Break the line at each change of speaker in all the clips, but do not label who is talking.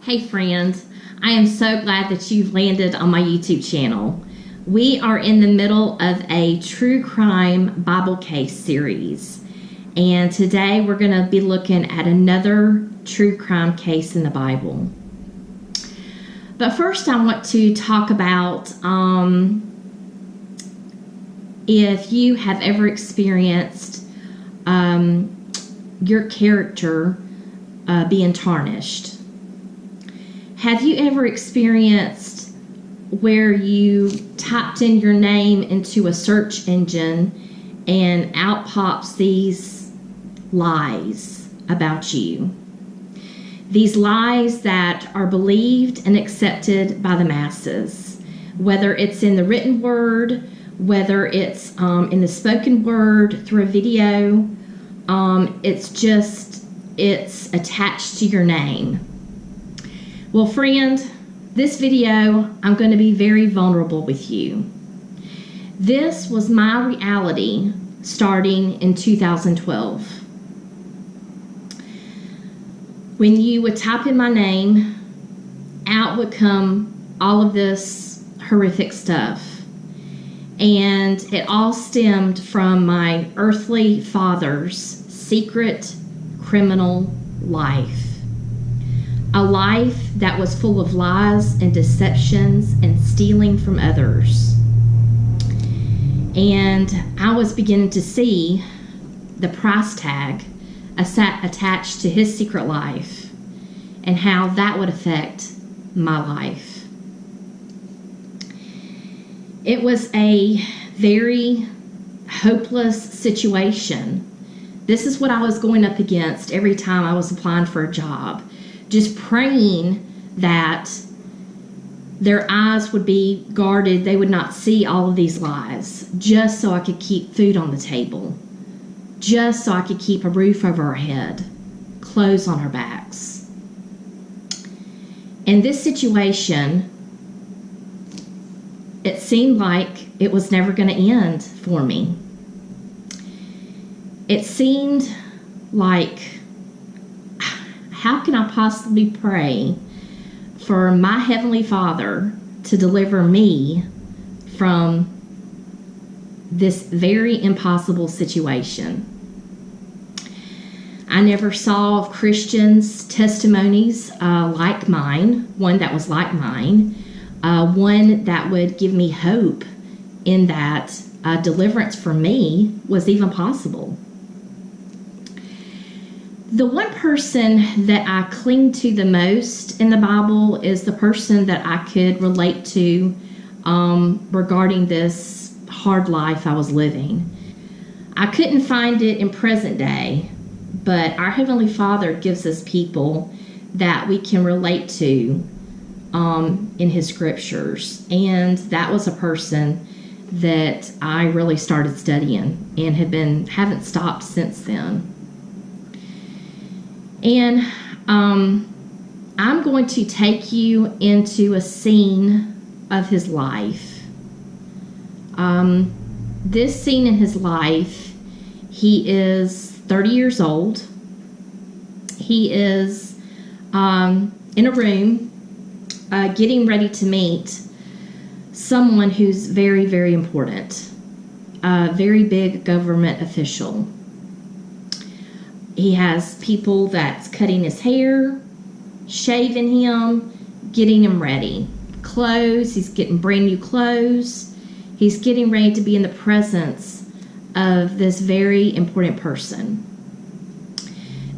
Hey friends, I am so glad that you've landed on my YouTube channel. We are in the middle of a true crime Bible case series, and today we're going to be looking at another true crime case in the Bible. But first I want to talk about if you have ever experienced your character being tarnished. Have you ever experienced where you typed in your name into a search engine and out pops these lies about you? These lies that are believed and accepted by the masses, whether it's in the written word, whether it's in the spoken word through a video, it's attached to your name. Well, friend, this video, I'm going to be very vulnerable with you. This was my reality starting in 2012. When you would type in my name, out would come all of this horrific stuff. And it all stemmed from my earthly father's secret criminal life. A life that was full of lies and deceptions and stealing from others. And I was beginning to see the price tag attached to his secret life and how that would affect my life. It was a very hopeless situation. This is what I was going up against every time I was applying for a job. Just praying that their eyes would be guarded, they would not see all of these lies, just so I could keep food on the table, just so I could keep a roof over our head, clothes on our backs. In this situation, it seemed like it was never going to end for me. It seemed like, how can I possibly pray for my Heavenly Father to deliver me from this very impossible situation? I never saw Christians' testimonies like mine, one that was like mine, one that would give me hope in that deliverance for me was even possible. The one person that I cling to the most in the Bible is the person that I could relate to regarding this hard life I was living. I couldn't find it in present day, but our Heavenly Father gives us people that we can relate to in His scriptures. And that was a person that I really started studying and haven't stopped since then. And I'm going to take you into a scene of his life. This scene in his life, he is 30 years old. He is in a room getting ready to meet someone who's very, very important, a very big government official. He has people that's cutting his hair, shaving him, getting him ready. Clothes, he's getting brand new clothes. He's getting ready to be in the presence of this very important person.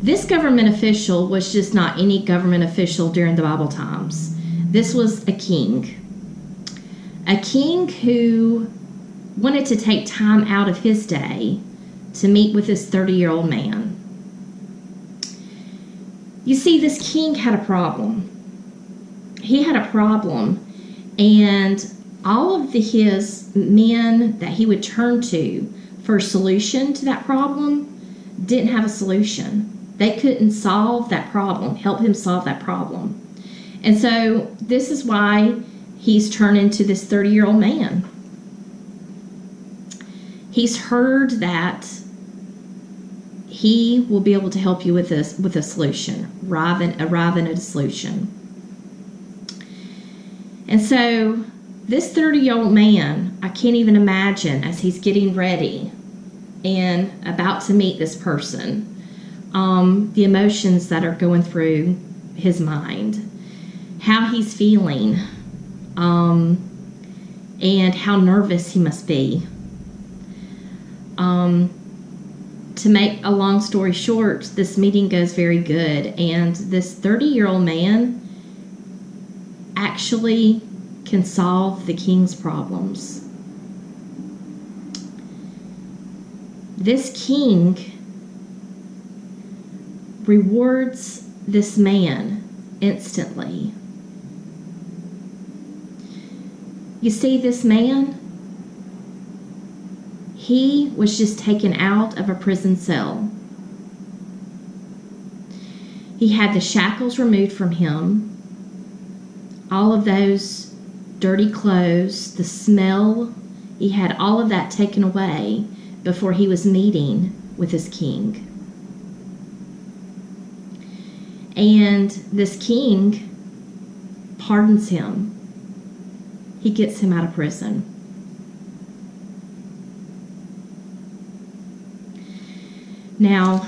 This government official was just not any government official during the Bible times. This was a king. A king who wanted to take time out of his day to meet with this 30-year-old man. You see, this king had a problem. He had a problem, and all of his men that he would turn to for a solution to that problem didn't have a solution. They couldn't solve that problem, help him solve that problem. And so this is why he's turned into this 30-year-old man. He's heard that he will be able to help you with a solution, arrive in a solution. And so this 30-year-old man, I can't even imagine as he's getting ready and about to meet this person, the emotions that are going through his mind, how he's feeling, and how nervous he must be. To make a long story short, this meeting goes very good, and this 30-year-old man actually can solve the king's problems. This king rewards this man instantly. You see, this man, he was just taken out of a prison cell. He had the shackles removed from him, all of those dirty clothes, the smell, he had all of that taken away before he was meeting with his king. And this king pardons him. He gets him out of prison. Now,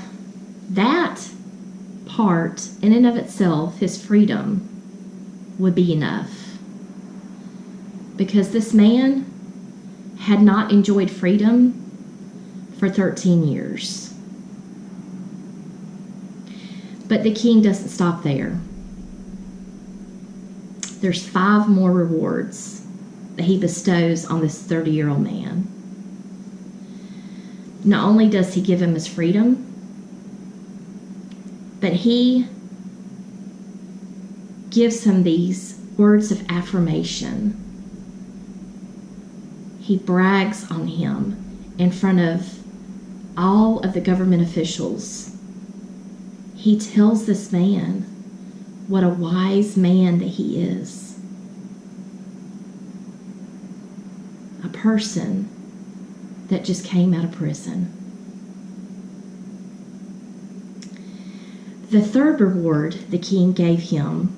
that part, in and of itself, his freedom, would be enough. Because this man had not enjoyed freedom for 13 years. But the king doesn't stop there. There's 5 more rewards that he bestows on this 30-year-old man. Not only does he give him his freedom, but he gives him these words of affirmation. He brags on him in front of all of the government officials. He tells this man what a wise man that he is. A person that just came out of prison. The third reward the king gave him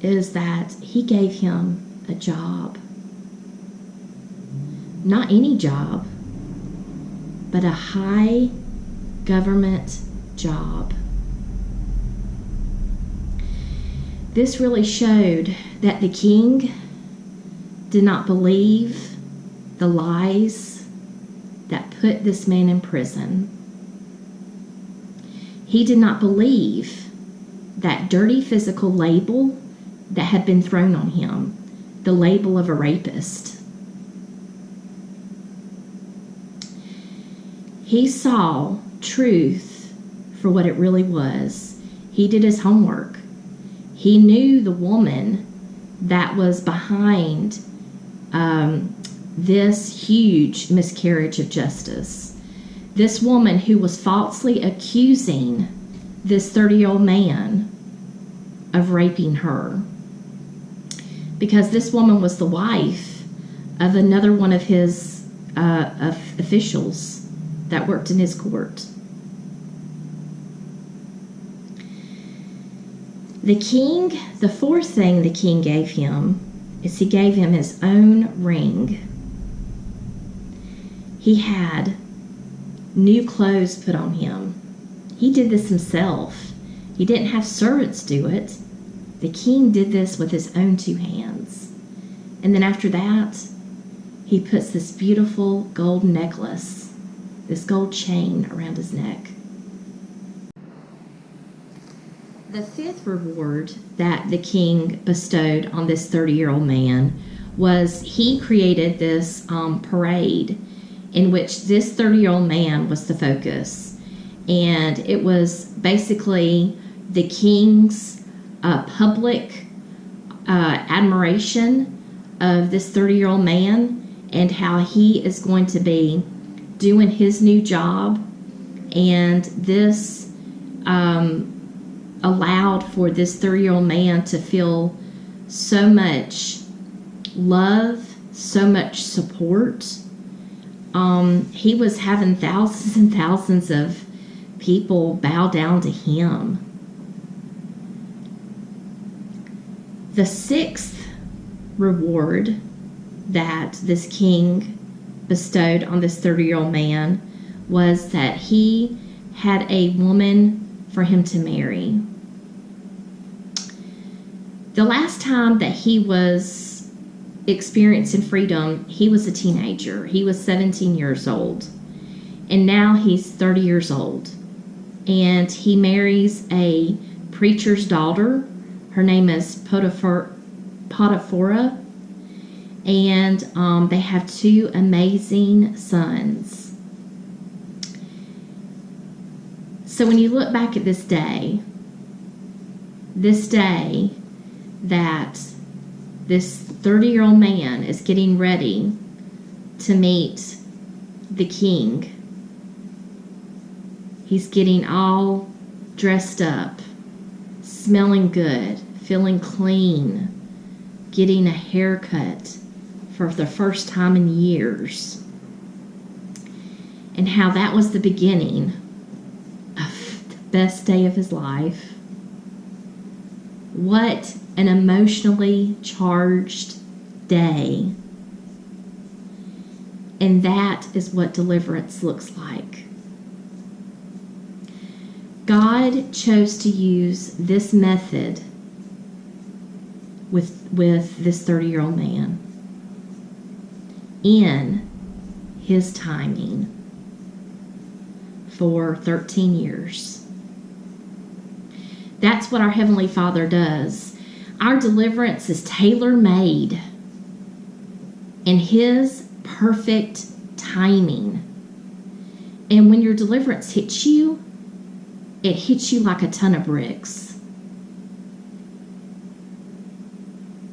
is that he gave him a job. Not any job, but a high government job. This really showed that the king did not believe the lies that put this man in prison. He did not believe that dirty physical label that had been thrown on him, the label of a rapist. He saw truth for what it really was. He did his homework. He knew the woman that was behind this huge miscarriage of justice. This woman who was falsely accusing this 30-year-old man of raping her. Because this woman was the wife of another one of his officials that worked in his court. The king, the fourth thing the king gave him is he gave him his own ring. He had new clothes put on him. He did this himself. He didn't have servants do it. The king did this with his own 2 hands. And then after that, he puts this beautiful gold necklace, this gold chain around his neck. The 5th reward that the king bestowed on this 30-year-old man was he created this parade in which this 30-year-old man was the focus. And it was basically the king's public admiration of this 30-year-old man and how he is going to be doing his new job. And this allowed for this 30-year-old man to feel so much love, so much support. He was having thousands and thousands of people bow down to him. The 6th reward that this king bestowed on this 30-year-old man was that he had a woman for him to marry. The last time that he was experiencing freedom, he was a teenager. He was 17 years old. And now he's 30 years old. And he marries a preacher's daughter. Her name is Potiphera. And they have 2 amazing sons. So when you look back at this day that this 30-year-old man is getting ready to meet the king. He's getting all dressed up, smelling good, feeling clean, getting a haircut for the first time in years. And how that was the beginning of the best day of his life. What an emotionally charged day. And that is what deliverance looks like. God chose to use this method with this 30-year-old man in his timing for 13 years. That's what our Heavenly Father does. Our deliverance is tailor-made in His perfect timing. And when your deliverance hits you, it hits you like a ton of bricks.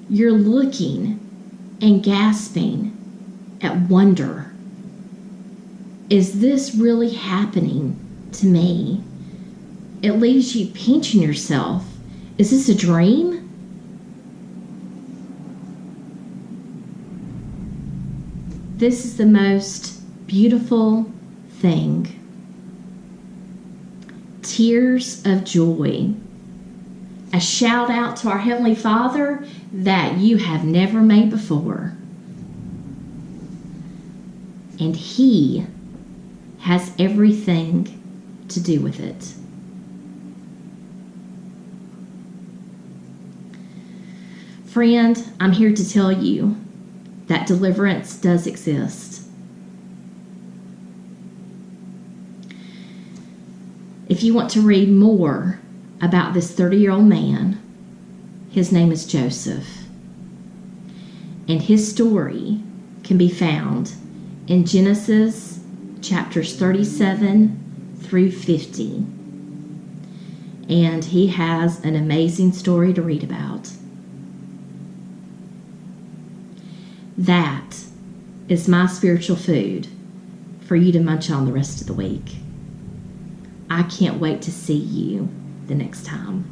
You're looking and gasping at wonder. Is this really happening to me? It leaves you pinching yourself. Is this a dream? This is the most beautiful thing. Tears of joy. A shout out to our Heavenly Father that you have never made before. And He has everything to do with it. Friend, I'm here to tell you that deliverance does exist. If you want to read more about this 30-year-old man, his name is Joseph. And his story can be found in Genesis chapters 37 through 50. And he has an amazing story to read about. That is my spiritual food for you to munch on the rest of the week. I can't wait to see you the next time.